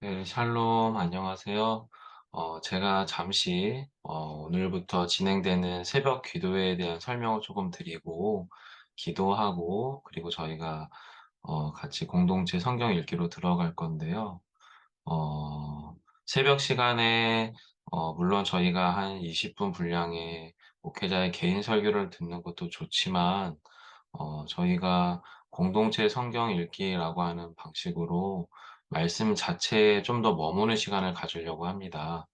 네, 샬롬, 안녕하세요. 제가 잠시, 오늘부터 진행되는 새벽 기도에 대한 설명을 조금 드리고, 기도하고, 그리고 저희가, 같이 공동체 성경 읽기로 들어갈 건데요. 어, 새벽 시간에, 물론 저희가 한 20분 분량의 목회자의 개인 설교를 듣는 것도 좋지만, 저희가 공동체 성경 읽기라고 하는 방식으로 말씀 자체에 좀 더 머무는 시간을 가지려고 합니다.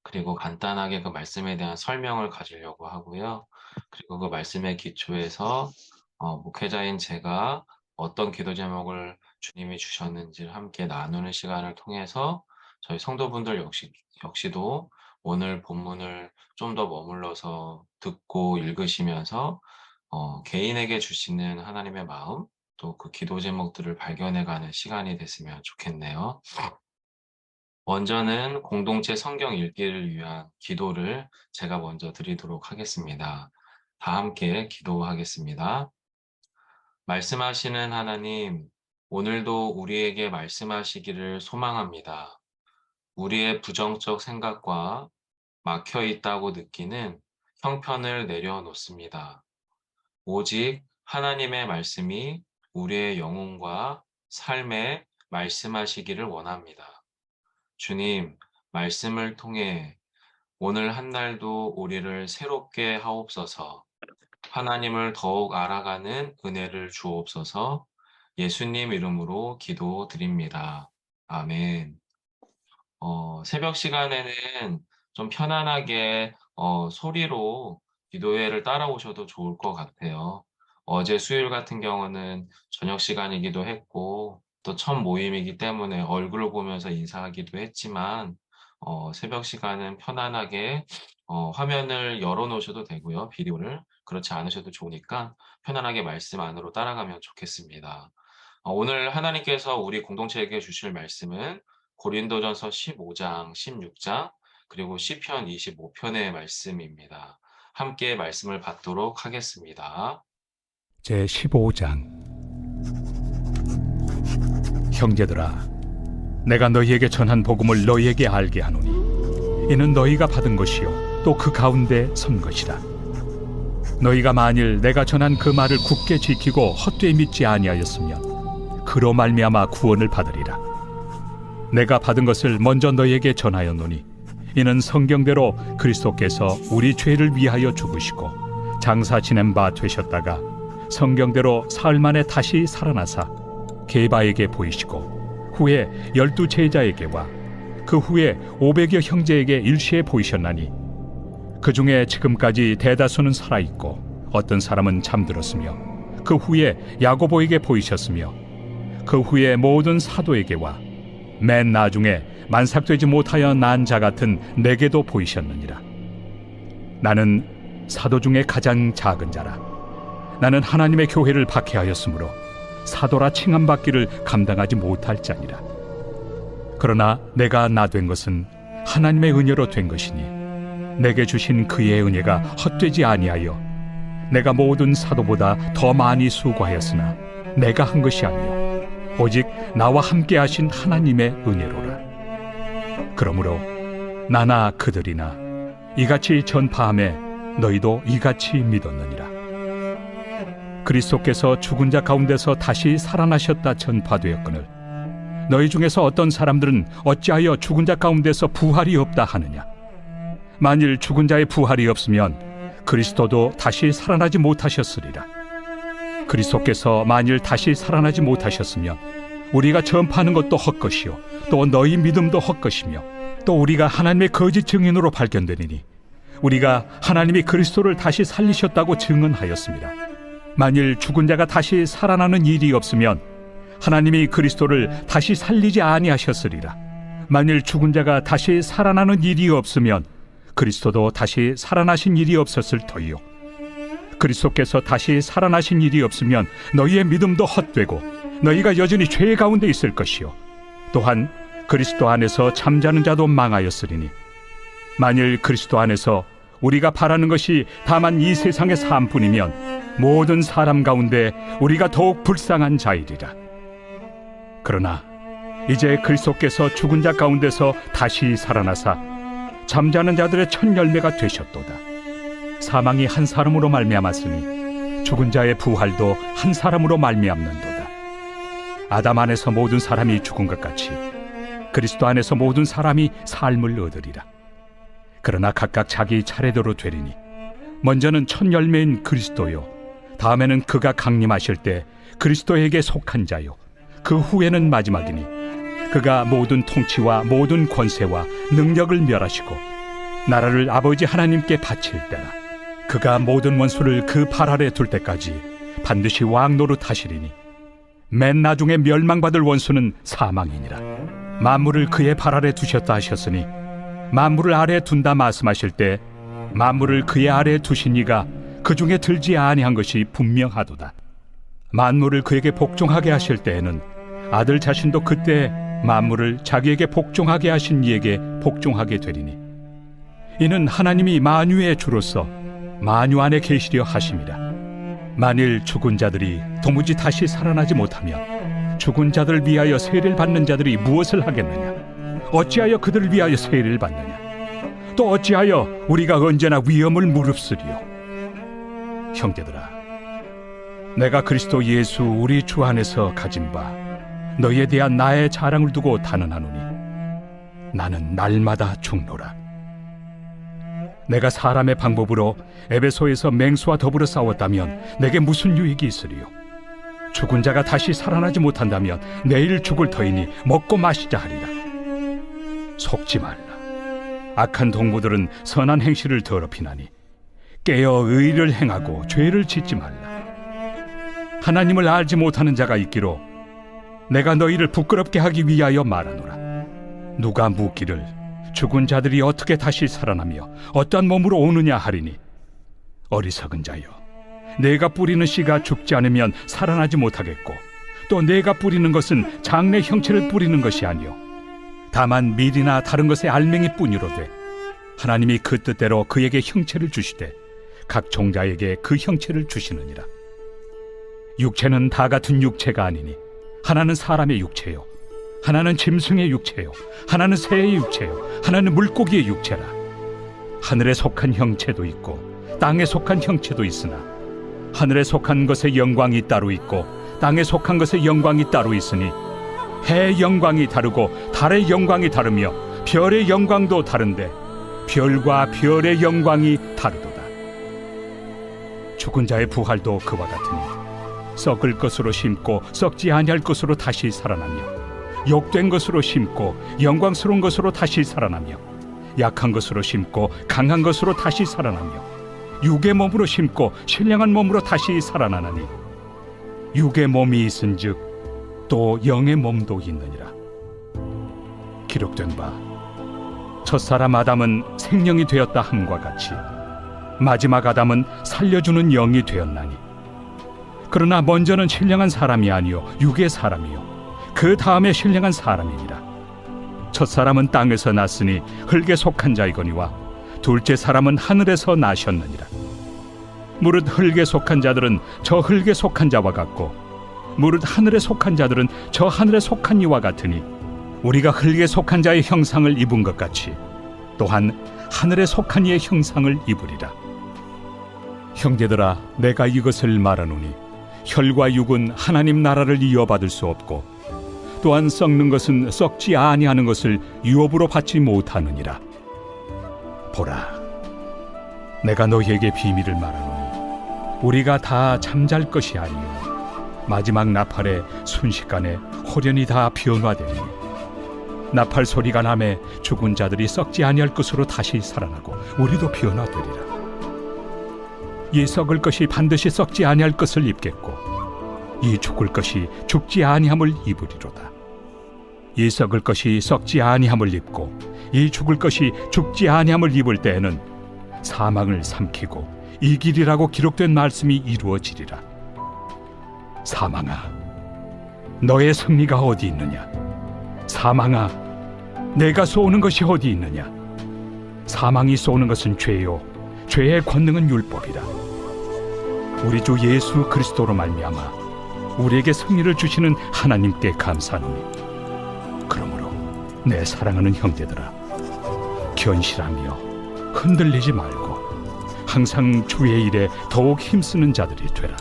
그리고 간단하게 그 말씀에 대한 설명을 가지려고 하고요. 그리고 그 말씀의 기초에서 목회자인 제가 어떤 기도 제목을 주님이 주셨는지를 함께 나누는 시간을 통해서 저희 성도분들 역시도 오늘 본문을 좀 더 머물러서 듣고 읽으시면서 개인에게 주시는 하나님의 마음, 또 그 기도 제목들을 발견해가는 시간이 됐으면 좋겠네요. 먼저는 공동체 성경 읽기를 위한 기도를 제가 먼저 드리도록 하겠습니다. 다 함께 기도하겠습니다. 말씀하시는 하나님, 오늘도 우리에게 말씀하시기를 소망합니다. 우리의 부정적 생각과 막혀 있다고 느끼는 형편을 내려놓습니다. 오직 하나님의 말씀이 우리의 영혼과 삶에 말씀하시기를 원합니다. 주님, 말씀을 통해 오늘 한 날도 우리를 새롭게 하옵소서. 하나님을 더욱 알아가는 은혜를 주옵소서. 예수님 이름으로 기도드립니다. 아멘. 새벽 시간에는 좀 편안하게 소리로 기도회를 따라오셔도 좋을 것 같아요. 어제 수요일 같은 경우는 저녁 시간이기도 했고, 또 첫 모임이기 때문에 얼굴을 보면서 인사하기도 했지만, 새벽 시간은 편안하게 화면을 열어놓으셔도 되고요, 비디오를. 그렇지 않으셔도 좋으니까 편안하게 말씀 안으로 따라가면 좋겠습니다. 오늘 하나님께서 우리 공동체에게 주실 말씀은 고린도전서 15장, 16장, 그리고 시편 25편의 말씀입니다. 함께 말씀을 받도록 하겠습니다. 제 15장. 형제들아, 내가 너희에게 전한 복음을 너희에게 알게 하노니 이는 너희가 받은 것이요 또 그 가운데 선 것이라. 너희가 만일 내가 전한 그 말을 굳게 지키고 헛되이 믿지 아니하였으면 그로 말미암아 구원을 받으리라. 내가 받은 것을 먼저 너희에게 전하였노니 이는 성경대로 그리스도께서 우리 죄를 위하여 죽으시고 장사 지낸 바 되셨다가 성경대로 사흘 만에 다시 살아나사 게바에게 보이시고 후에 12 제자에게와 그 후에 500여 형제에게 일시에 보이셨나니 그 중에 지금까지 대다수는 살아있고 어떤 사람은 잠들었으며 그 후에 야고보에게 보이셨으며 그 후에 모든 사도에게와 맨 나중에 만삭되지 못하여 난 자 같은 내게도 보이셨느니라. 나는 사도 중에 가장 작은 자라. 나는 하나님의 교회를 박해하였으므로 사도라 칭함받기를 감당하지 못할 자니라. 그러나 내가 나 된 것은 하나님의 은혜로 된 것이니 내게 주신 그의 은혜가 헛되지 아니하여 내가 모든 사도보다 더 많이 수고하였으나 내가 한 것이 아니요 오직 나와 함께 하신 하나님의 은혜로라. 그러므로 나나 그들이나 이같이 전파함에 너희도 이같이 믿었느니라. 그리스도께서 죽은 자 가운데서 다시 살아나셨다 전파되었거늘 너희 중에서 어떤 사람들은 어찌하여 죽은 자 가운데서 부활이 없다 하느냐. 만일 죽은 자의 부활이 없으면 그리스도도 다시 살아나지 못하셨으리라. 그리스도께서 만일 다시 살아나지 못하셨으면 우리가 전파하는 것도 헛것이요 또 너희 믿음도 헛것이며 또 우리가 하나님의 거짓 증인으로 발견되리니 우리가 하나님이 그리스도를 다시 살리셨다고 증언하였습니다. 만일 죽은 자가 다시 살아나는 일이 없으면 하나님이 그리스도를 다시 살리지 아니하셨으리라. 만일 죽은 자가 다시 살아나는 일이 없으면 그리스도도 다시 살아나신 일이 없었을 터이요 그리스도께서 다시 살아나신 일이 없으면 너희의 믿음도 헛되고 너희가 여전히 죄 가운데 있을 것이요 또한 그리스도 안에서 잠자는 자도 망하였으리니 만일 그리스도 안에서 우리가 바라는 것이 다만 이 세상의 삶뿐이면 모든 사람 가운데 우리가 더욱 불쌍한 자이리라. 그러나 이제 그리스도께서 죽은 자 가운데서 다시 살아나사 잠자는 자들의 첫 열매가 되셨도다. 사망이 한 사람으로 말미암았으니 죽은 자의 부활도 한 사람으로 말미암는도다. 아담 안에서 모든 사람이 죽은 것 같이 그리스도 안에서 모든 사람이 삶을 얻으리라. 그러나 각각 자기 차례대로 되리니 먼저는 첫 열매인 그리스도요, 다음에는 그가 강림하실 때 그리스도에게 속한 자요, 그 후에는 마지막이니 그가 모든 통치와 모든 권세와 능력을 멸하시고 나라를 아버지 하나님께 바칠 때라. 그가 모든 원수를 그 발 아래 둘 때까지 반드시 왕 노릇하시리니 맨 나중에 멸망받을 원수는 사망이니라. 만물을 그의 발 아래 두셨다 하셨으니 만물을 아래 둔다 말씀하실 때 만물을 그의 아래 두신 이가 그 중에 들지 아니한 것이 분명하도다. 만물을 그에게 복종하게 하실 때에는 아들 자신도 그때 만물을 자기에게 복종하게 하신 이에게 복종하게 되리니 이는 하나님이 만유의 주로서 만유 안에 계시려 하심이라. 만일 죽은 자들이 도무지 다시 살아나지 못하면 죽은 자들을 위하여 세례를 받는 자들이 무엇을 하겠느냐? 어찌하여 그들을 위하여 세례를 받느냐? 또 어찌하여 우리가 언제나 위험을 무릅쓰리요? 형제들아, 내가 그리스도 예수 우리 주 안에서 가진 바 너희에 대한 나의 자랑을 두고 단언하노니 나는 날마다 죽노라. 내가 사람의 방법으로 에베소에서 맹수와 더불어 싸웠다면 내게 무슨 유익이 있으리요? 죽은 자가 다시 살아나지 못한다면 내일 죽을 터이니 먹고 마시자 하리라. 속지 말라. 악한 동무들은 선한 행실을 더럽히나니 깨어 의를 행하고 죄를 짓지 말라. 하나님을 알지 못하는 자가 있기로 내가 너희를 부끄럽게 하기 위하여 말하노라. 누가 묻기를 죽은 자들이 어떻게 다시 살아나며 어떠한 몸으로 오느냐 하리니 어리석은 자여, 내가 뿌리는 씨가 죽지 않으면 살아나지 못하겠고 또 내가 뿌리는 것은 장래 형체를 뿌리는 것이 아니요 다만 밀이나 다른 것의 알맹이 뿐이로되 하나님이 그 뜻대로 그에게 형체를 주시되 각 종자에게 그 형체를 주시느니라. 육체는 다 같은 육체가 아니니 하나는 사람의 육체요, 하나는 짐승의 육체요, 하나는 새의 육체요, 하나는 물고기의 육체라. 하늘에 속한 형체도 있고 땅에 속한 형체도 있으나 하늘에 속한 것의 영광이 따로 있고 땅에 속한 것의 영광이 따로 있으니 해의 영광이 다르고 달의 영광이 다르며 별의 영광도 다른데 별과 별의 영광이 다르도다. 죽은 자의 부활도 그와 같으니 썩을 것으로 심고 썩지 아니할 것으로 다시 살아나며 욕된 것으로 심고 영광스러운 것으로 다시 살아나며 약한 것으로 심고 강한 것으로 다시 살아나며 육의 몸으로 심고 신령한 몸으로 다시 살아나나니 육의 몸이 있은즉 또 영의 몸도 있느니라. 기록된 바 첫사람 아담은 생명이 되었다 함과 같이 마지막 아담은 살려주는 영이 되었나니 그러나 먼저는 신령한 사람이 아니요 육의 사람이요 그 다음에 신령한 사람이니라. 첫사람은 땅에서 났으니 흙에 속한 자이거니와 둘째 사람은 하늘에서 나셨느니라. 무릇 흙에 속한 자들은 저 흙에 속한 자와 같고 무릇 하늘에 속한 자들은 저 하늘에 속한 이와 같으니 우리가 흙에 속한 자의 형상을 입은 것 같이 또한 하늘에 속한 이의 형상을 입으리라. 형제들아, 내가 이것을 말하노니 혈과 육은 하나님 나라를 이어받을 수 없고 또한 썩는 것은 썩지 아니하는 것을 유업으로 받지 못하느니라. 보라, 내가 너희에게 비밀을 말하노니 우리가 다 잠잘 것이 아니요 마지막 나팔에 순식간에 호련히 다 변화되니 나팔 소리가 나매 죽은 자들이 썩지 아니할 것으로 다시 살아나고 우리도 변화되리라. 이 썩을 것이 반드시 썩지 아니할 것을 입겠고 이 죽을 것이 죽지 아니함을 입으리로다. 이 썩을 것이 썩지 아니함을 입고 이 죽을 것이 죽지 아니함을 입을 때에는 사망을 삼키고 이기리라고 기록된 말씀이 이루어지리라. 사망아, 너의 승리가 어디 있느냐? 사망아, 내가 쏘는 것이 어디 있느냐? 사망이 쏘는 것은 죄요 죄의 권능은 율법이라. 우리 주 예수 그리스도로 말미암아 우리에게 승리를 주시는 하나님께 감사하노니 내 사랑하는 형제들아, 견실하며 흔들리지 말고 항상 주의 일에 더욱 힘쓰는 자들이 되라.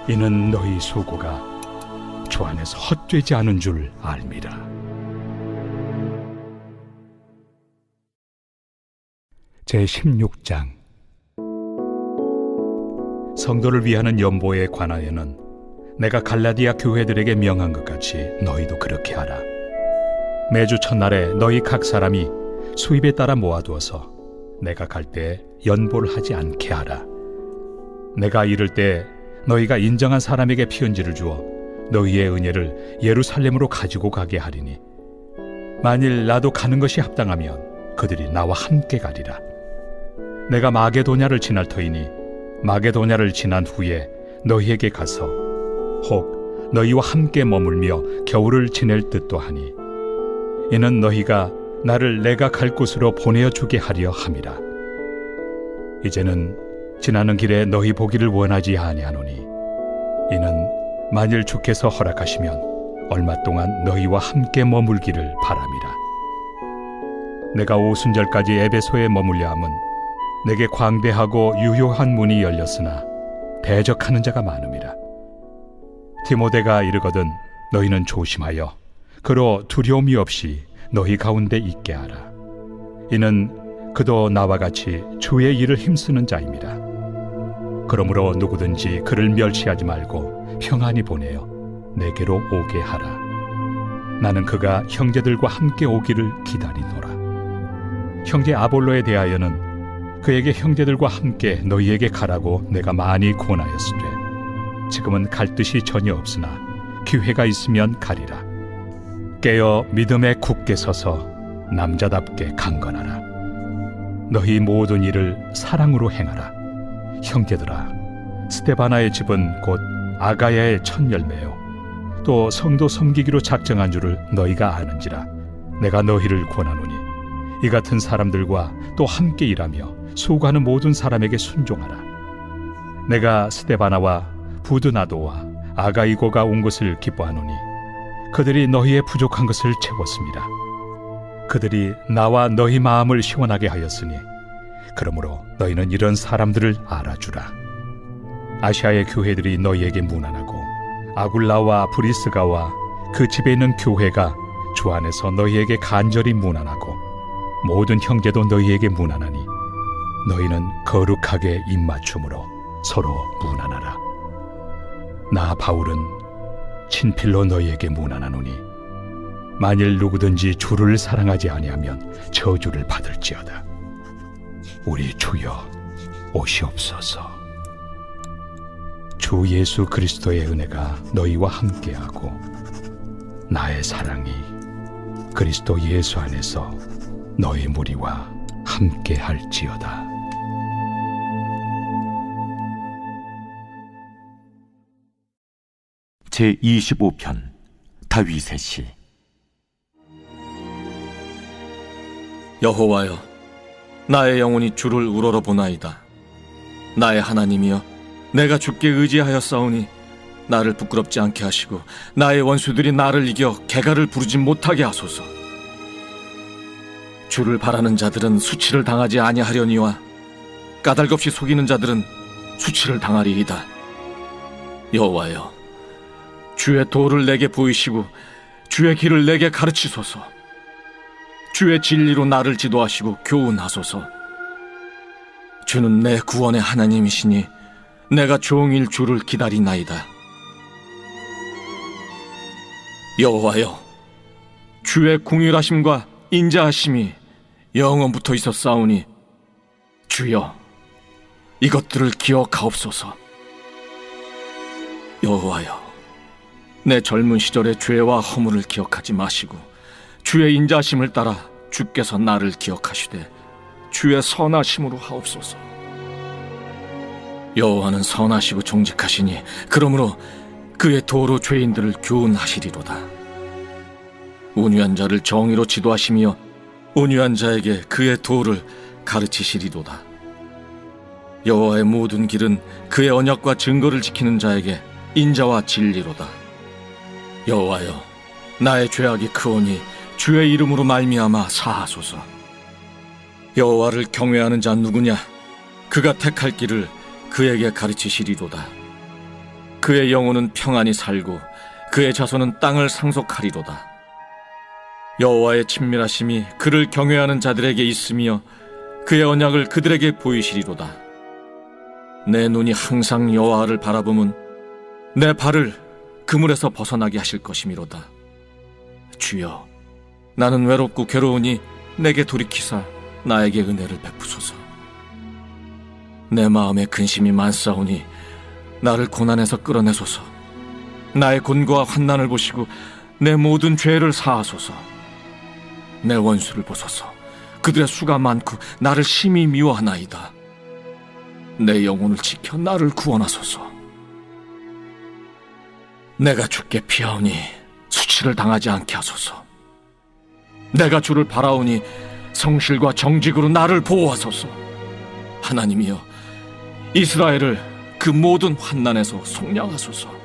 이는 너희 수고가 주 안에서 헛되지 않은 줄 알미라. 제16장. 성도를 위하는 연보에 관하여는 내가 갈라디아 교회들에게 명한 것 같이 너희도 그렇게 하라. 매주 첫날에 너희 각 사람이 수입에 따라 모아두어서 내가 갈 때 연보를 하지 않게 하라. 내가 이를 때 너희가 인정한 사람에게 편지를 주어 너희의 은혜를 예루살렘으로 가지고 가게 하리니, 만일 나도 가는 것이 합당하면 그들이 나와 함께 가리라. 내가 마게도냐를 지날 터이니 마게도냐를 지난 후에 너희에게 가서 혹 너희와 함께 머물며 겨울을 지낼 듯도 하니, 이는 너희가 나를 내가 갈 곳으로 보내어주게 하려 함이라. 이제는 지나는 길에 너희 보기를 원하지 아니하노니, 이는 만일 주께서 허락하시면 얼마 동안 너희와 함께 머물기를 바람이라. 내가 오순절까지 에베소에 머물려 함은 내게 광대하고 유효한 문이 열렸으나 대적하는 자가 많음이라. 디모데가 이르거든 너희는 조심하여 그로 두려움이 없이 너희 가운데 있게 하라. 이는 그도 나와 같이 주의 일을 힘쓰는 자임이라. 그러므로 누구든지 그를 멸시하지 말고 평안히 보내어 내게로 오게 하라. 나는 그가 형제들과 함께 오기를 기다리노라. 형제 아볼로에 대하여는 그에게 형제들과 함께 너희에게 가라고 내가 많이 권하였으되, 지금은 갈 뜻이 전혀 없으나 기회가 있으면 가리라. 깨어 믿음에 굳게 서서 남자답게 강건하라. 너희 모든 일을 사랑으로 행하라. 형제들아, 스데바나의 집은 곧 아가야의 첫 열매요 또 성도 섬기기로 작정한 줄을 너희가 아는지라. 내가 너희를 권하노니 이 같은 사람들과 또 함께 일하며 수고하는 모든 사람에게 순종하라. 내가 스데바나와 부드나도와 아가이고가 온 것을 기뻐하노니 그들이 너희의 부족한 것을 채웠습니다. 그들이 나와 너희 마음을 시원하게 하였으니, 그러므로 너희는 이런 사람들을 알아주라. 아시아의 교회들이 너희에게 문안하고 아굴라와 브리스가와 그 집에 있는 교회가 주 안에서 너희에게 간절히 문안하고 모든 형제도 너희에게 문안하니, 너희는 거룩하게 입맞춤으로 서로 문안하라. 나 바울은 친필로 너희에게 문안하노니, 만일 누구든지 주를 사랑하지 아니하면 저주를 받을지어다. 우리 주여 오시옵소서. 주 예수 그리스도의 은혜가 너희와 함께하고 나의 사랑이 그리스도 예수 안에서 너희 무리와 함께할지어다. 제25편 다윗의 시. 여호와여, 나의 영혼이 주를 우러러보나이다. 나의 하나님이여, 내가 주께 의지하였사오니 나를 부끄럽지 않게 하시고 나의 원수들이 나를 이겨 개가를 부르지 못하게 하소서. 주를 바라는 자들은 수치를 당하지 아니하려니와 까닭없이 속이는 자들은 수치를 당하리이다. 여호와여, 주의 도를 내게 보이시고 주의 길을 내게 가르치소서. 주의 진리로 나를 지도하시고 교훈하소서. 주는 내 구원의 하나님이시니 내가 종일 주를 기다리나이다. 여호와여, 주의 궁휼하심과 인자하심이 영원부터 있었사오니 주여, 이것들을 기억하옵소서. 여호와여, 내 젊은 시절의 죄와 허물을 기억하지 마시고 주의 인자심을 따라 주께서 나를 기억하시되 주의 선하심으로 하옵소서. 여호와는 선하시고 정직하시니 그러므로 그의 도로 죄인들을 교훈하시리로다. 온유한 자를 정의로 지도하시며 온유한 자에게 그의 도를 가르치시리로다. 여호와의 모든 길은 그의 언약과 증거를 지키는 자에게 인자와 진리로다. 여호와여, 나의 죄악이 크오니 주의 이름으로 말미암아 사하소서. 여호와를 경외하는 자 누구냐? 그가 택할 길을 그에게 가르치시리로다. 그의 영혼은 평안히 살고 그의 자손은 땅을 상속하리로다. 여호와의 친밀하심이 그를 경외하는 자들에게 있으며 그의 언약을 그들에게 보이시리로다. 내 눈이 항상 여호와를 바라보면 내 발을 그물에서 벗어나게 하실 것이미로다. 주여, 나는 외롭고 괴로우니 내게 돌이키사 나에게 은혜를 베푸소서. 내 마음에 근심이 많사오니 나를 고난에서 끌어내소서. 나의 곤고와 환난을 보시고 내 모든 죄를 사하소서. 내 원수를 보소서. 그들의 수가 많고 나를 심히 미워하나이다. 내 영혼을 지켜 나를 구원하소서. 내가 주께 피하오니 수치를 당하지 않게 하소서. 내가 주를 바라오니 성실과 정직으로 나를 보호하소서. 하나님이여, 이스라엘을 그 모든 환난에서 속량하소서.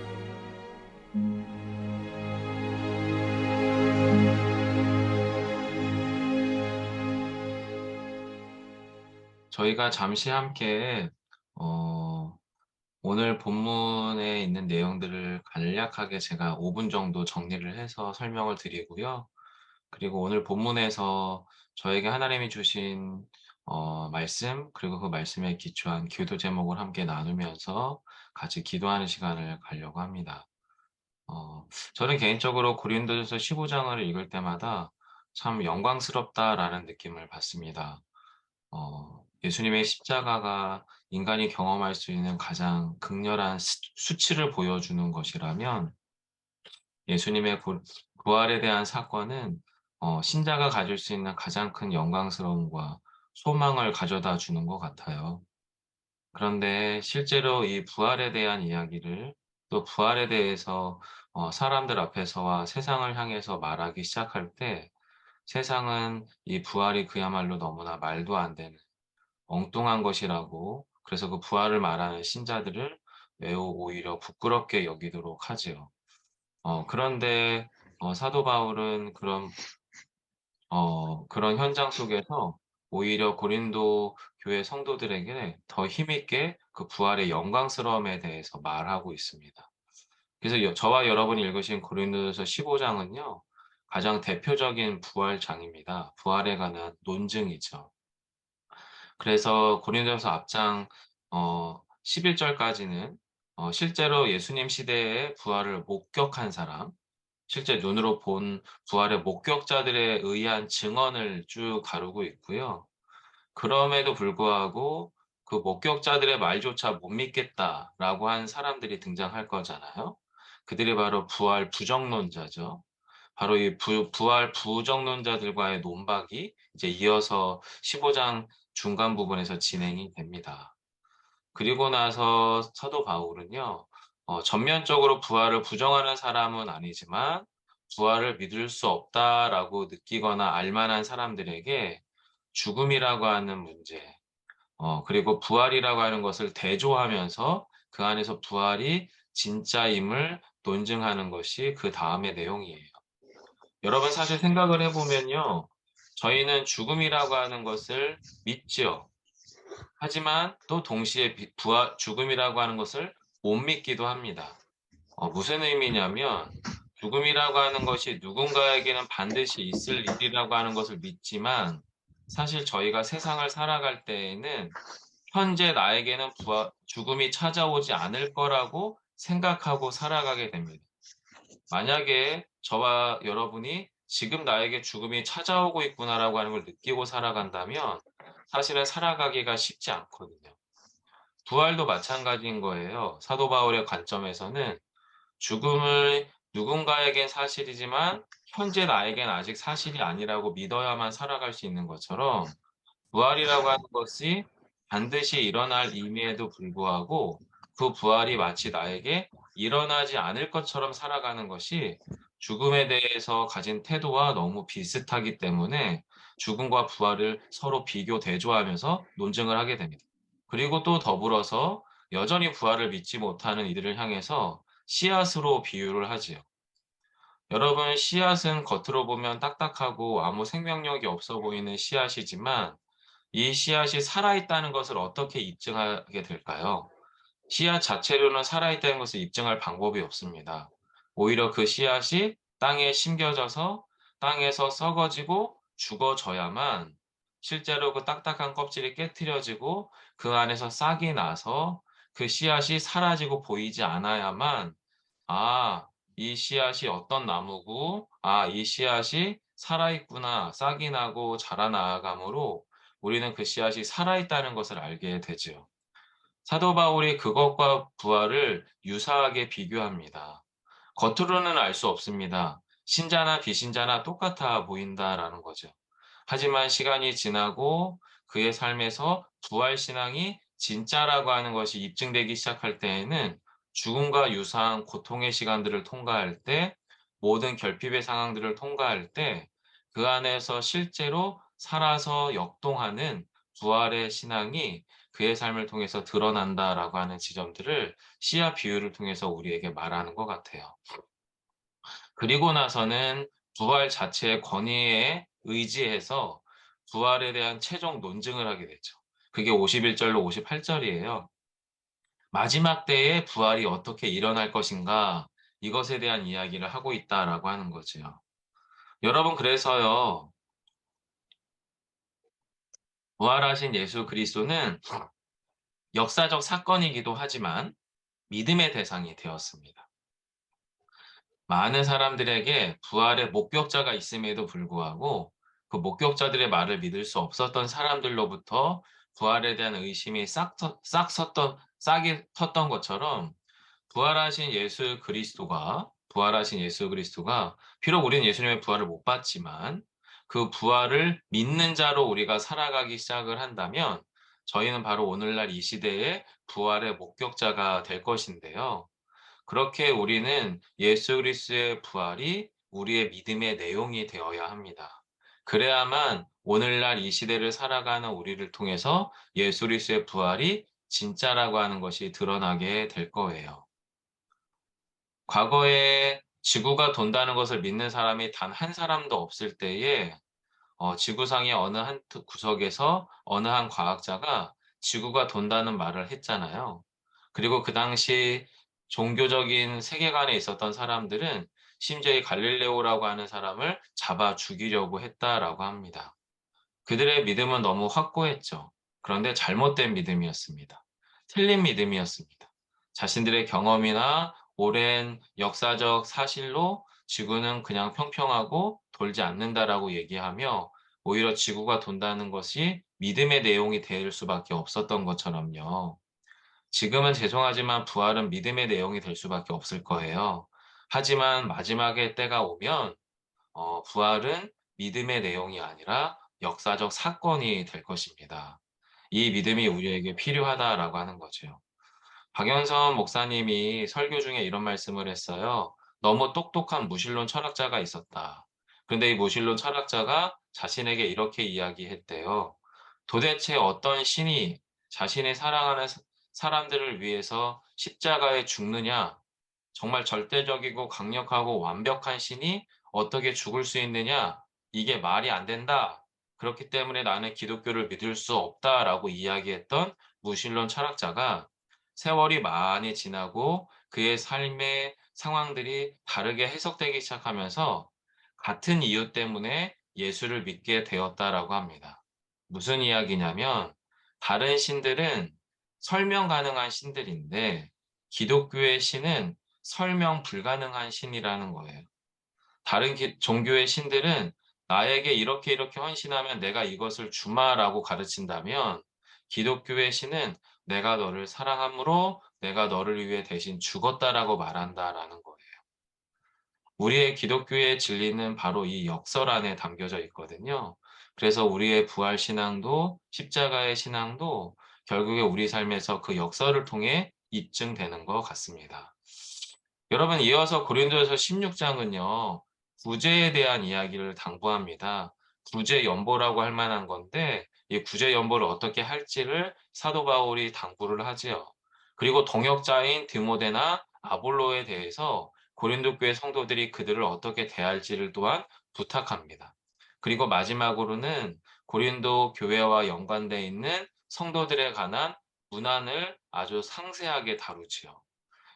저희가 잠시 함께 오늘 본문에 있는 내용들을 간략하게 제가 5분 정도 정리를 해서 설명을 드리고요. 그리고 오늘 본문에서 저에게 하나님이 주신 말씀, 그리고 그 말씀에 기초한 기도 제목을 함께 나누면서 같이 기도하는 시간을 가려고 합니다. 저는 개인적으로 고린도전서 15장을 읽을 때마다 참 영광스럽다라는 느낌을 받습니다. 예수님의 십자가가 인간이 경험할 수 있는 가장 극렬한 수치를 보여주는 것이라면, 예수님의 부활에 대한 사건은 신자가 가질 수 있는 가장 큰 영광스러움과 소망을 가져다 주는 것 같아요. 그런데 실제로 이 부활에 대한 이야기를, 또 부활에 대해서 사람들 앞에서와 세상을 향해서 말하기 시작할 때, 세상은 이 부활이 그야말로 너무나 말도 안 되는 엉뚱한 것이라고, 그래서 그 부활을 말하는 신자들을 매우 오히려 부끄럽게 여기도록 하지요. 그런데 사도 바울은 그런 현장 속에서 오히려 고린도 교회 성도들에게 더 힘있게 그 부활의 영광스러움에 대해서 말하고 있습니다. 그래서 저와 여러분이 읽으신 고린도전서 15장은요, 가장 대표적인 부활장입니다. 부활에 관한 논증이죠. 그래서 고린도전서 앞장 11절까지는 실제로 예수님 시대의 부활을 목격한 사람, 실제 눈으로 본 부활의 목격자들에 의한 증언을 쭉 다루고 있고요. 그럼에도 불구하고 그 목격자들의 말조차 못 믿겠다라고 한 사람들이 등장할 거잖아요. 그들이 바로 부활 부정론자죠. 바로 이 부활 부정론자들과의 논박이 이제 이어서 15장 중간 부분에서 진행이 됩니다. 그리고 나서 사도 바울은요, 전면적으로 부활을 부정하는 사람은 아니지만 부활을 믿을 수 없다라고 느끼거나 알 만한 사람들에게 죽음이라고 하는 문제, 그리고 부활이라고 하는 것을 대조하면서 그 안에서 부활이 진짜임을 논증하는 것이 그 다음의 내용이에요. 여러분, 사실 생각을 해보면요, 저희는 죽음이라고 하는 것을 믿죠. 하지만 또 동시에 죽음이라고 하는 것을 못 믿기도 합니다. 무슨 의미냐면, 죽음이라고 하는 것이 누군가에게는 반드시 있을 일이라고 하는 것을 믿지만, 사실 저희가 세상을 살아갈 때에는 현재 나에게는 죽음이 찾아오지 않을 거라고 생각하고 살아가게 됩니다. 만약에 저와 여러분이 지금 나에게 죽음이 찾아오고 있구나라고 하는 걸 느끼고 살아간다면 사실은 살아가기가 쉽지 않거든요. 부활도 마찬가지인 거예요. 사도 바울의 관점에서는 죽음을 누군가에겐 사실이지만 현재 나에겐 아직 사실이 아니라고 믿어야만 살아갈 수 있는 것처럼, 부활이라고 하는 것이 반드시 일어날 의미에도 불구하고 그 부활이 마치 나에게 일어나지 않을 것처럼 살아가는 것이 죽음에 대해서 가진 태도와 너무 비슷하기 때문에 죽음과 부활을 서로 비교 대조하면서 논증을 하게 됩니다. 그리고 또 더불어서 여전히 부활을 믿지 못하는 이들을 향해서 씨앗으로 비유를 하지요. 여러분, 씨앗은 겉으로 보면 딱딱하고 아무 생명력이 없어 보이는 씨앗이지만 이 씨앗이 살아있다는 것을 어떻게 입증하게 될까요? 씨앗 자체로는 살아있다는 것을 입증할 방법이 없습니다. 오히려 그 씨앗이 땅에 심겨져서 땅에서 썩어지고 죽어져야만 실제로 그 딱딱한 껍질이 깨트려지고 그 안에서 싹이 나서 그 씨앗이 사라지고 보이지 않아야만 아, 이 씨앗이 어떤 나무고, 아, 이 씨앗이 살아있구나, 싹이 나고 자라나감으로 우리는 그 씨앗이 살아있다는 것을 알게 되지요. 사도 바울이 그것과 부활을 유사하게 비교합니다. 겉으로는 알 수 없습니다. 신자나 비신자나 똑같아 보인다라는 거죠. 하지만 시간이 지나고 그의 삶에서 부활 신앙이 진짜라고 하는 것이 입증되기 시작할 때에는 죽음과 유사한 고통의 시간들을 통과할 때, 모든 결핍의 상황들을 통과할 때, 그 안에서 실제로 살아서 역동하는 부활의 신앙이 그의 삶을 통해서 드러난다라고 하는 지점들을 씨앗 비유를 통해서 우리에게 말하는 것 같아요. 그리고 나서는 부활 자체의 권위에 의지해서 부활에 대한 최종 논증을 하게 되죠. 그게 51절로 58절이에요. 마지막 때에 부활이 어떻게 일어날 것인가, 이것에 대한 이야기를 하고 있다라고 하는 거죠. 여러분, 그래서요, 부활하신 예수 그리스도는 역사적 사건이기도 하지만 믿음의 대상이 되었습니다. 많은 사람들에게 부활의 목격자가 있음에도 불구하고 그 목격자들의 말을 믿을 수 없었던 사람들로부터 부활에 대한 의심이 싹이 텄던 것처럼 부활하신 예수 그리스도가 비록 우리는 예수님의 부활을 못 봤지만 그 부활을 믿는 자로 우리가 살아가기 시작을 한다면 저희는 바로 오늘날 이 시대의 부활의 목격자가 될 것인데요. 그렇게 우리는 예수 그리스도의 부활이 우리의 믿음의 내용이 되어야 합니다. 그래야만 오늘날 이 시대를 살아가는 우리를 통해서 예수 그리스도의 부활이 진짜라고 하는 것이 드러나게 될 거예요. 과거에 지구가 돈다는 것을 믿는 사람이 단 한 사람도 없을 때에 지구상의 어느 한 구석에서 어느 한 과학자가 지구가 돈다는 말을 했잖아요. 그리고 그 당시 종교적인 세계관에 있었던 사람들은 심지어 이 갈릴레오라고 하는 사람을 잡아 죽이려고 했다라고 합니다. 그들의 믿음은 너무 확고했죠. 그런데 잘못된 믿음이었습니다. 틀린 믿음이었습니다. 자신들의 경험이나 오랜 역사적 사실로 지구는 그냥 평평하고 돌지 않는다라고 얘기하며 오히려 지구가 돈다는 것이 믿음의 내용이 될 수밖에 없었던 것처럼요. 지금은 죄송하지만 부활은 믿음의 내용이 될 수밖에 없을 거예요. 하지만 마지막에 때가 오면 부활은 믿음의 내용이 아니라 역사적 사건이 될 것입니다. 이 믿음이 우리에게 필요하다라고 하는 거죠. 박연선 목사님이 설교 중에 이런 말씀을 했어요. 너무 똑똑한 무신론 철학자가 있었다. 그런데 이 무신론 철학자가 자신에게 이렇게 이야기했대요. 도대체 어떤 신이 자신의 사랑하는 사람들을 위해서 십자가에 죽느냐? 정말 절대적이고 강력하고 완벽한 신이 어떻게 죽을 수 있느냐? 이게 말이 안 된다. 그렇기 때문에 나는 기독교를 믿을 수 없다라고 이야기했던 무신론 철학자가 세월이 많이 지나고 그의 삶의 상황들이 다르게 해석되기 시작하면서 같은 이유 때문에 예수를 믿게 되었다라고 합니다. 무슨 이야기냐면 다른 신들은 설명 가능한 신들인데 기독교의 신은 설명 불가능한 신이라는 거예요. 다른 종교의 신들은 나에게 이렇게 이렇게 헌신하면 내가 이것을 주마라고 가르친다면 기독교의 신은 내가 너를 사랑함으로 내가 너를 위해 대신 죽었다라고 말한다라는 거예요. 우리의 기독교의 진리는 바로 이 역설 안에 담겨져 있거든요. 그래서 우리의 부활 신앙도 십자가의 신앙도 결국에 우리 삶에서 그 역설을 통해 입증되는 것 같습니다. 여러분, 이어서 고린도전서 16장은요. 구제에 대한 이야기를 당부합니다. 구제 연보라고 할 만한 건데 이 구제 연보를 어떻게 할지를 사도 바울이 당부를 하지요. 그리고 동역자인 디모데나 아볼로에 대해서 고린도 교회 성도들이 그들을 어떻게 대할지를 또한 부탁합니다. 그리고 마지막으로는 고린도 교회와 연관되어 있는 성도들에 관한 문안을 아주 상세하게 다루지요.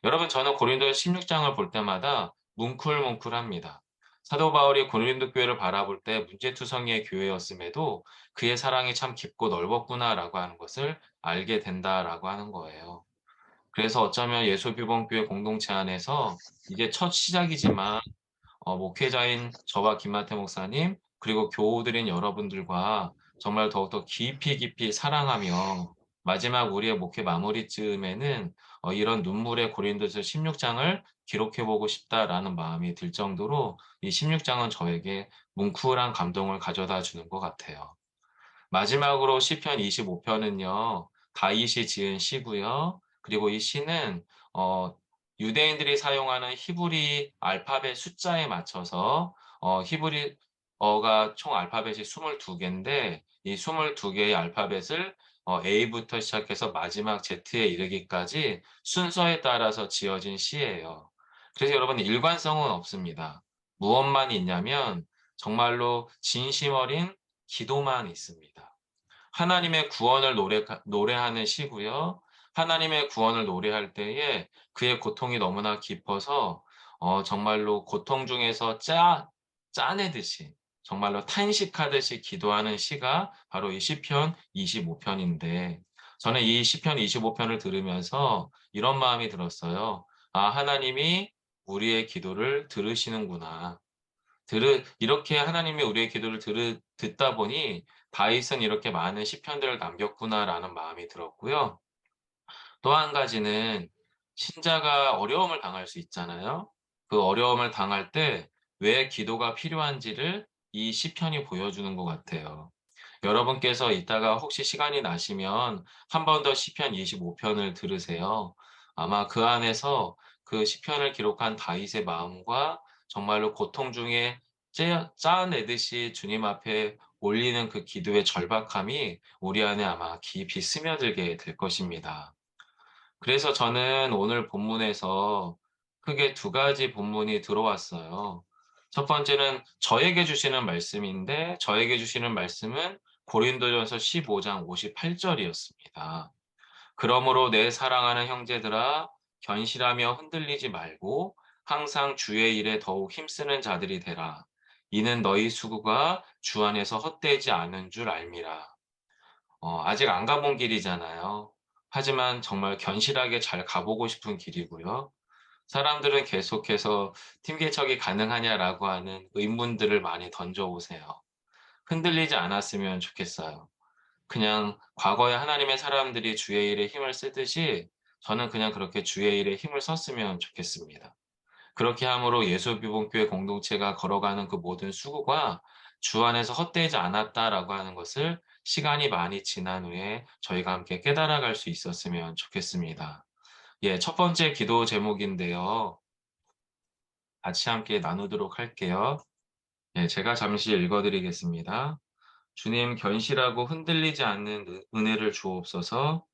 여러분, 저는 고린도 16장을 볼 때마다 뭉클뭉클합니다. 사도 바울이 고린도 교회를 바라볼 때 문제투성이의 교회였음에도 그의 사랑이 참 깊고 넓었구나라고 하는 것을 알게 된다라고 하는 거예요. 그래서 어쩌면 예수비본교회 공동체 안에서 이제 첫 시작이지만 목회자인 저와 김마태 목사님, 그리고 교우들인 여러분들과 정말 더욱더 깊이 사랑하며 마지막 우리의 목회 마무리쯤에는 이런 눈물의 고린도서 16장을 기록해 보고 싶다라는 마음이 들 정도로 이 16장은 저에게 뭉클한 감동을 가져다 주는 것 같아요. 마지막으로 시편 25편은요, 다윗이 지은 시고요. 그리고 이 시는 어, 유대인들이 사용하는 히브리 알파벳 숫자에 맞춰서 히브리어가 총 알파벳이 22개인데 이 22개의 알파벳을 A부터 시작해서 마지막 Z에 이르기까지 순서에 따라서 지어진 시예요. 그래서 여러분 일관성은 없습니다. 무엇만 있냐면 정말로 진심 어린 기도만 있습니다. 하나님의 구원을 노래하는 시고요. 하나님의 구원을 노래할 때에 그의 고통이 너무나 깊어서 정말로 고통 중에서 짜내듯이 정말로 탄식하듯이 기도하는 시가 바로 이 시편 25편인데 저는 이 시편 25편을 들으면서 이런 마음이 들었어요. 아, 하나님이 우리의 기도를 들으시는구나. 이렇게 하나님이 우리의 기도를 듣다 보니 다윗은 이렇게 많은 시편들을 남겼구나라는 마음이 들었고요. 또 한 가지는 신자가 어려움을 당할 수 있잖아요. 그 어려움을 당할 때 왜 기도가 필요한지를 이 시편이 보여주는 것 같아요. 여러분께서 이따가 혹시 시간이 나시면 한 번 더 시편 25편을 들으세요. 아마 그 안에서 그 시편을 기록한 다윗의 마음과 정말로 고통 중에 짜내듯이 주님 앞에 올리는 그 기도의 절박함이 우리 안에 아마 깊이 스며들게 될 것입니다. 그래서 저는 오늘 본문에서 크게 두 가지 본문이 들어왔어요. 첫 번째는 저에게 주시는 말씀인데 저에게 주시는 말씀은 고린도전서 15장 58절이었습니다. 그러므로 내 사랑하는 형제들아 견실하며 흔들리지 말고 항상 주의 일에 더욱 힘쓰는 자들이 되라. 이는 너희 수고가 주 안에서 헛되지 않은 줄 알미라. 아직 안 가본 길이잖아요. 하지만 정말 견실하게 잘 가보고 싶은 길이고요. 사람들은 계속해서 팀 개척이 가능하냐라고 하는 의문들을 많이 던져오세요. 흔들리지 않았으면 좋겠어요. 그냥 과거에 하나님의 사람들이 주의 일에 힘을 쓰듯이 저는 그냥 그렇게 주의 일에 힘을 썼으면 좋겠습니다. 그렇게 함으로 예수비본교회 공동체가 걸어가는 그 모든 수고가 주 안에서 헛되지 않았다라고 하는 것을 시간이 많이 지난 후에 저희가 함께 깨달아갈 수 있었으면 좋겠습니다. 예, 첫 번째 기도 제목인데요. 같이 함께 나누도록 할게요. 예, 제가 잠시 읽어드리겠습니다. 주님, 견실하고 흔들리지 않는 은혜를 주옵소서.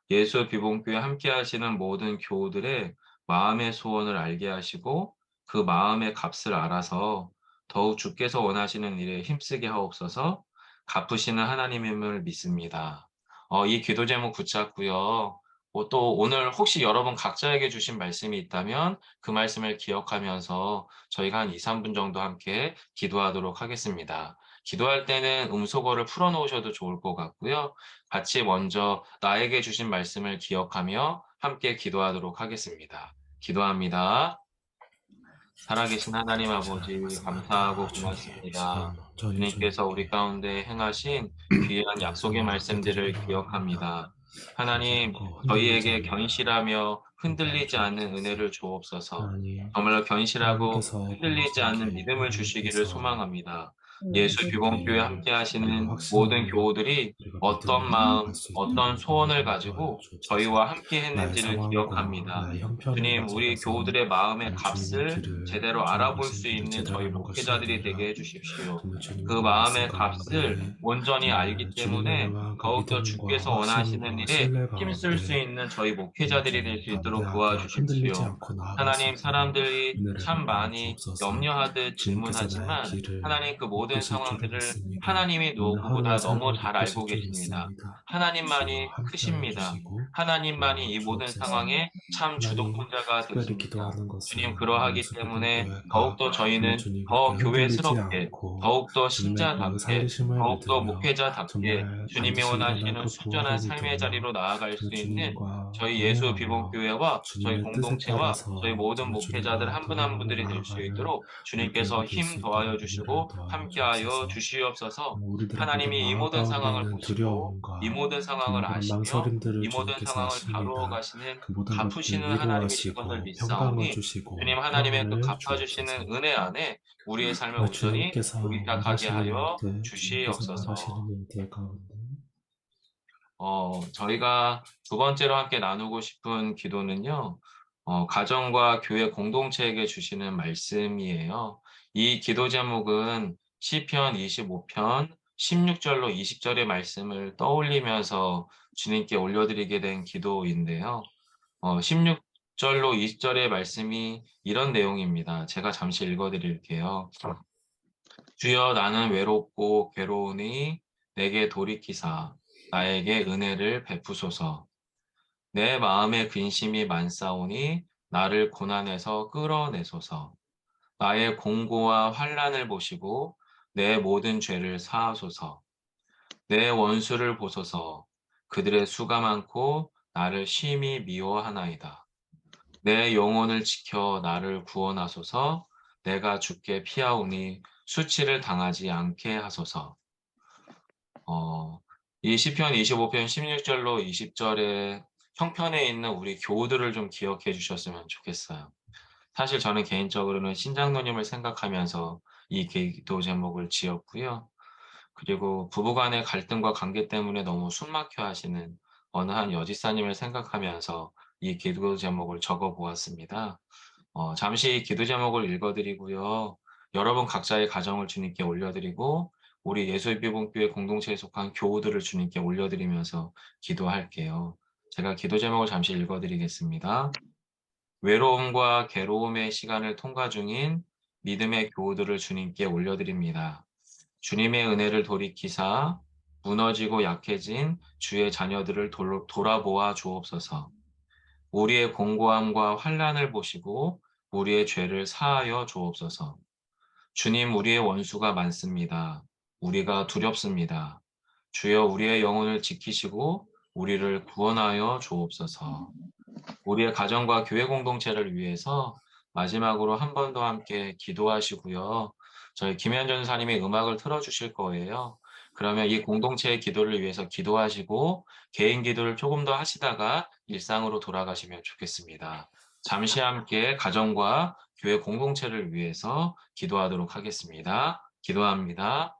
예수 비봉교회 함께 하시는 모든 교우들의 마음의 소원을 알게 하시고 그 마음의 값을 알아서 더욱 주께서 원하시는 일에 힘쓰게 하옵소서. 갚으시는 하나님임을 믿습니다. 이 기도 제목 붙잡고요. 또 오늘 혹시 여러분 각자에게 주신 말씀이 있다면 그 말씀을 기억하면서 저희가 한 2, 3분 정도 함께 기도하도록 하겠습니다. 기도할 때는 음소거를 풀어놓으셔도 좋을 것 같고요. 같이 먼저 나에게 주신 말씀을 기억하며 함께 기도하도록 하겠습니다. 기도합니다. 살아계신 하나님 아버지 감사하고 고맙습니다. 주님께서 우리 가운데 행하신 귀한 약속의 말씀들을 기억합니다. 하나님, 저희에게 견실하며 흔들리지 않는 은혜를 주옵소서. 정말로 견실하고 흔들리지 않는 믿음을 주시기를 소망합니다. 예수 비봉교회 그렇게 함께 우리가 하시는 확신하는 모든 것, 교우들이 우리가 어떤 믿음으로 마음, 나아갈 수 어떤 있도록 하나님 소원을 인도하여 가지고 주옵소서. 저희와 함께 나의 했는지를 상황과 기억합니다. 나의 형편을 주님, 우리 가져가서 교우들의 마음의 정말 값을 제대로 주님 알아볼 가신 수 길을 있는 제대로 저희 하는 것이 목회자들이 되게 아니라 해주십시오. 정말 그 주님의 말씀 마음의 값을 가운데 온전히 알기 정말 주님의 때문에 마음과 더욱더 믿음과 주께서 원하시는 확신과 일에 신뢰 힘쓸 수 가운데 있는 저희 정말 목회자들이 될 주님 수 있도록 담대하게 흔들리지 도와주십시오. 않고 나아갈 수 하나님, 있도록 사람들이 은혜를 참 베풀어 많이 주옵소서. 염려하듯 주님께서 나의 질문하지만 길을 하나님, 그 모든 이끄실 줄을 상황들을 믿습니다. 하나님이 오늘 하루의 누구보다 너무 삶을 잘 이끄실 알고 줄 계십니다. 믿습니다. 주여 하나님만이 함께하여 크십니다. 주시고 하나님만이 이 모든 도와주옵소서. 상황의 참 하나님 주도권자가 특별히 되십니다. 기도하는 주님, 것은 우리 그러하기 예수 때문에 기독교회가 더욱더 정말 저희는 주님 그렇게 더 흔들리지 교회스럽게, 않고 더욱더 주님의 그 신자답게, 살리심을 더욱더 믿으며 목회자답게 정말 주님이 반드시 일어날 원하시는 그 순전한 부활을 삶의 믿으며 자리로 나아갈 수 정말 있는 주님과 저희 예수 동행하며 비봉교회와 저희 주님의 뜻에 공동체와 저희 따라서 모든 정말 목회자들 주님과 한 분 한 동행하며 분들이 될 수 나아가는 있도록 우리 주님께서 교회가 될 힘 수 더하여 있도록 은혜를 주시고 더하여 함께하여 주옵소서. 주시옵소서. 우리들에게도 하나님이 이 마음 모든 가운데 상황을 있는 보시고 이 두려움과 모든 상황을 정말 그런 아시며 이 망설임들을 모든 주님께서 상황을 다루어 아십니다. 가시는 그 모든 것들 갚으시는 하나님이신 것을 위로하시고 평강을 믿사오니 주님, 주시고 하나님의 그 평안을 갚아주시는 주옵소서. 은혜 안에 우리의 삶을 정말 온전히 주님께서 의탁하게 원하시는 하여 일들, 주님께서 주시옵소서. 말하시는 일들 가운데 저희가 두 번째로 함께 나누고 싶은 기도는요, 가정과 교회 공동체에게 주시는 말씀이에요. 이 기도 제목은 시편 25편 16절로 20절의 말씀을 떠올리면서 주님께 올려드리게 된 기도인데요. 16절로 20절의 말씀이 이런 내용입니다. 제가 잠시 읽어드릴게요. 주여, 나는 외롭고 괴로우니 내게 돌이키사 나에게 은혜를 베푸소서. 내 마음에 근심이 많사오니 나를 고난에서 끌어내소서. 나의 공고와 환난을 보시고 내 모든 죄를 사하소서. 내 원수를 보소서. 그들의 수가 많고 나를 심히 미워하나이다. 내 영혼을 지켜 나를 구원하소서. 내가 주께 피하오니 수치를 당하지 않게 하소서. 어, 이 시편 25편 16절로 20절의 형편에 있는 우리 교우들을 좀 기억해 주셨으면 좋겠어요. 사실 저는 개인적으로는 신장로님을 생각하면서 이 기도 제목을 지었고요. 그리고 부부간의 갈등과 관계 때문에 너무 숨막혀 하시는 어느 한 여지사님을 생각하면서 이 기도 제목을 적어 보았습니다. 잠시 기도 제목을 읽어드리고요. 여러분 각자의 가정을 주님께 올려드리고 우리 예수비봉교회 공동체에 속한 교우들을 주님께 올려드리면서 기도할게요. 제가 기도 제목을 잠시 읽어드리겠습니다. 외로움과 괴로움의 시간을 통과 중인 믿음의 교우들을 주님께 올려드립니다. 주님의 은혜를 돌이키사 무너지고 약해진 주의 자녀들을 돌아보아 주옵소서. 우리의 공고함과 환난을 보시고 우리의 죄를 사하여 주옵소서. 주님, 우리의 원수가 많습니다. 우리가 두렵습니다. 주여, 우리의 영혼을 지키시고 우리를 구원하여 주옵소서. 우리의 가정과 교회 공동체를 위해서 마지막으로 한 번 더 함께 기도하시고요. 저희 김현 전사님이 음악을 틀어주실 거예요. 그러면 이 공동체의 기도를 위해서 기도하시고 개인 기도를 조금 더 하시다가 일상으로 돌아가시면 좋겠습니다. 잠시 함께 가정과 교회 공동체를 위해서 기도하도록 하겠습니다. 기도합니다.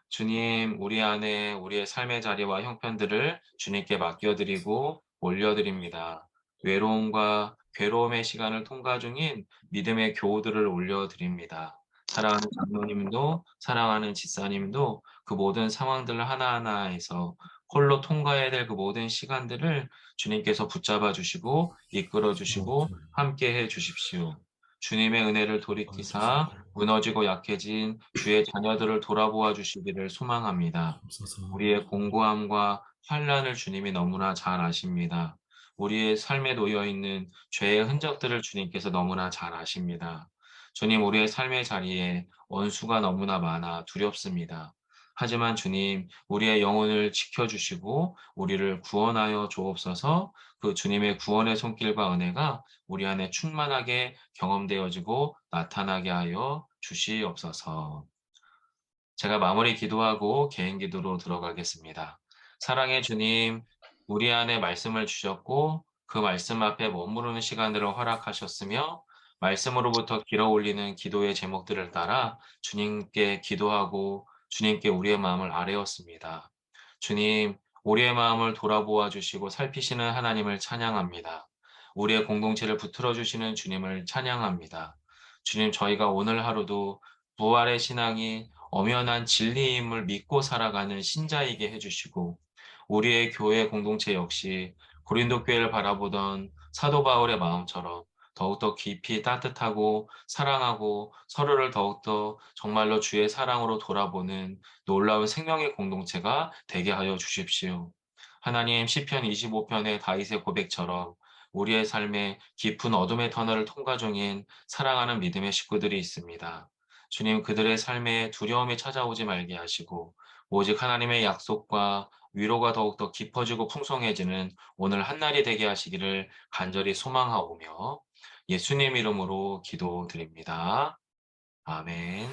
주님, 우리 안에 우리의 삶의 자리와 형편들을 주님께 맡겨드리고 올려드립니다. 외로움과 괴로움의 시간을 통과 중인 믿음의 교우들을 올려드립니다. 사랑하는 장로님도, 사랑하는 집사님도 그 모든 상황들 하나하나에서 홀로 통과해야 될 그 모든 시간들을 주님께서 붙잡아 주시고 이끌어 주시고 도와주시고 함께 해 주십시오. 주님의 은혜를 돌이키사 무너지고 약해진 주의 자녀들을 돌아보아 주시기를 소망합니다. 주옵소서. 우리의 공고함과 환난을 주님이 너무나 잘 아십니다. 우리의 삶에 놓여 있는 죄의 흔적들을 주님께서 너무나 잘 아십니다. 주님, 우리의 삶의 자리에 원수가 너무나 많아 두렵습니다. 하지만 주님, 우리의 영혼을 지켜주시고 우리를 구원하여 주옵소서. 그 주님의 구원의 손길과 은혜가 우리 안에 충만하게 경험되어지고 나타나게 하여 주시옵소서. 제가 마무리 기도하고 개인 기도로 들어가겠습니다. 사랑의 주님, 우리 안에 말씀을 주셨고 그 말씀 앞에 머무르는 시간들을 허락하셨으며 말씀으로부터 길어 올리는 기도의 제목들을 따라 주님께 기도하고 주님께 우리의 마음을 아뢰었습니다. 주님, 우리의 마음을 돌아보아 주시고 살피시는 하나님을 찬양합니다. 우리의 공동체를 붙들어 주시는 주님을 찬양합니다. 주님, 저희가 오늘 하루도 부활의 신앙이 엄연한 진리임을 믿고 살아가는 신자이게 해주시고, 우리의 교회 공동체 역시 고린도 교회를 바라보던 사도 바울의 마음처럼 더욱더 깊이 따뜻하고 사랑하고 서로를 더욱더 정말로 주의 사랑으로 돌아보는 놀라운 생명의 공동체가 되게 하여 주십시오. 하나님, 시편 25편의 다윗의 고백처럼 우리의 삶에 깊은 어둠의 터널을 통과 중인 사랑하는 믿음의 식구들이 있습니다. 주님, 그들의 삶에 두려움이 찾아오지 말게 하시고 오직 하나님의 약속과 위로가 더욱더 깊어지고 풍성해지는 오늘 한날이 되게 하시기를 간절히 소망하오며 예수님 이름으로 기도드립니다. 아멘.